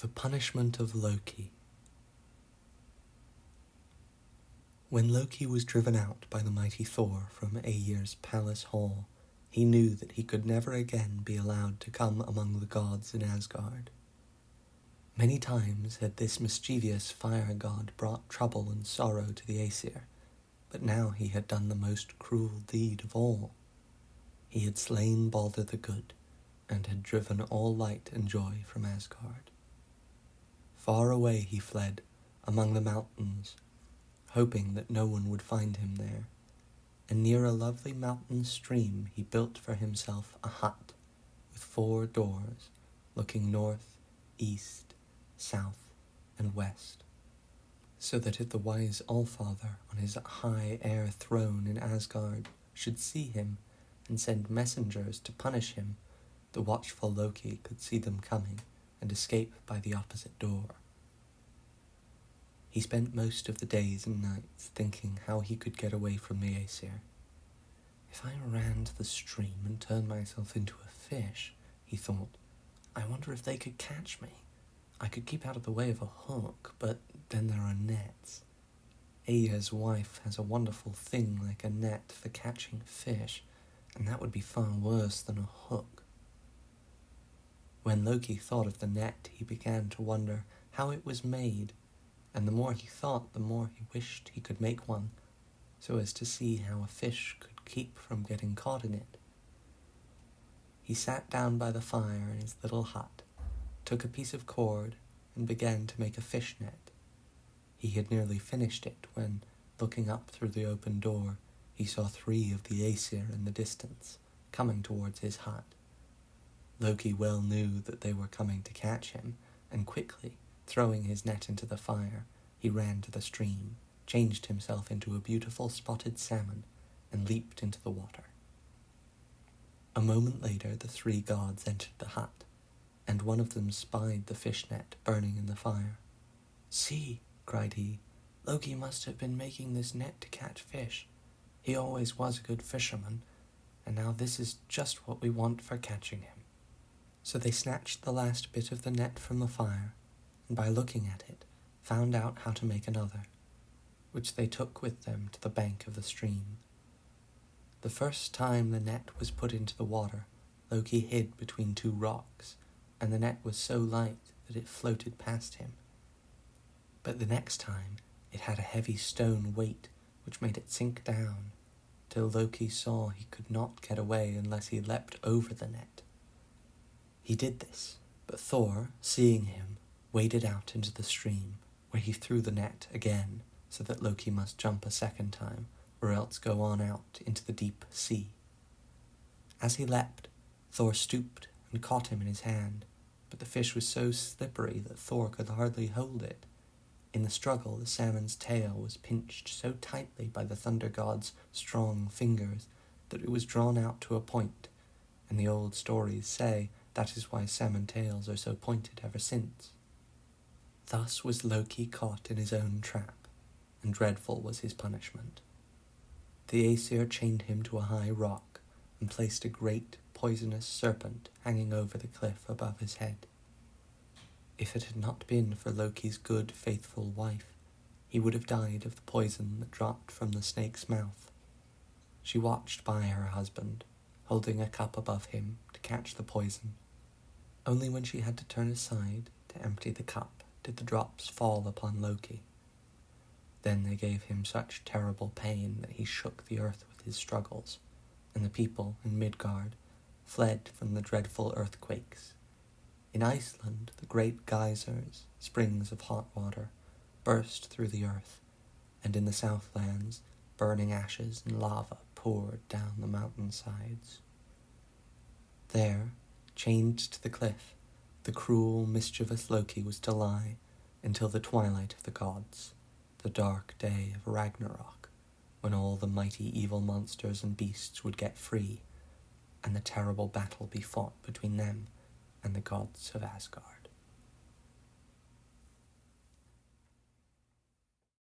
The punishment of Loki. When Loki was driven out by the mighty Thor from Aegir's palace hall, he knew that he could never again be allowed to come among the gods in Asgard. Many times had this mischievous fire god brought trouble and sorrow to the Aesir, but now he had done the most cruel deed of all. He had slain Balder the Good, and had driven all light and joy from Asgard. Far away he fled, among the mountains, hoping that no one would find him there, and near a lovely mountain stream he built for himself a hut with 4 doors, looking north, east, south, and west, so that if the wise Allfather on his high air throne in Asgard should see him and send messengers to punish him, the watchful Loki could see them coming and escape by the opposite door. He spent most of the days and nights thinking how he could get away from the Aesir. If I ran to the stream and turned myself into a fish, he thought, I wonder if they could catch me. I could keep out of the way of a hook, but then there are nets. Aegir's wife has a wonderful thing like a net for catching fish, and that would be far worse than a hook. When Loki thought of the net, he began to wonder how it was made, and the more he thought, the more he wished he could make one, so as to see how a fish could keep from getting caught in it. He sat down by the fire in his little hut, took a piece of cord, and began to make a fish net. He had nearly finished it when, looking up through the open door, he saw 3 of the Aesir in the distance, coming towards his hut. Loki well knew that they were coming to catch him, and quickly, throwing his net into the fire, he ran to the stream, changed himself into a beautiful spotted salmon, and leaped into the water. A moment later the 3 gods entered the hut, and one of them spied the fish net burning in the fire. "See," cried he, "Loki must have been making this net to catch fish. He always was a good fisherman, and now this is just what we want for catching him." So they snatched the last bit of the net from the fire, and by looking at it, found out how to make another, which they took with them to the bank of the stream. The first time the net was put into the water, Loki hid between 2 rocks, and the net was so light that it floated past him. But the next time, it had a heavy stone weight, which made it sink down, till Loki saw he could not get away unless he leapt over the net. He did this, but Thor, seeing him, waded out into the stream, where he threw the net again, so that Loki must jump a second time, or else go on out into the deep sea. As he leapt, Thor stooped and caught him in his hand, but the fish was so slippery that Thor could hardly hold it. In the struggle, the salmon's tail was pinched so tightly by the thunder god's strong fingers that it was drawn out to a point, and the old stories say that is why salmon tails are so pointed ever since. Thus was Loki caught in his own trap, and dreadful was his punishment. The Aesir chained him to a high rock, and placed a great poisonous serpent hanging over the cliff above his head. If it had not been for Loki's good, faithful wife, he would have died of the poison that dropped from the snake's mouth. She watched by her husband, holding a cup above him to catch the poison. Only when she had to turn aside to empty the cup did the drops fall upon Loki. Then they gave him such terrible pain that he shook the earth with his struggles, and the people in Midgard fled from the dreadful earthquakes. In Iceland, the great geysers, springs of hot water, burst through the earth, and in the Southlands, burning ashes and lava poured down the mountainsides. There, chained to the cliff, the cruel, mischievous Loki was to lie until the twilight of the gods, the dark day of Ragnarok, when all the mighty evil monsters and beasts would get free, and the terrible battle be fought between them and the gods of Asgard.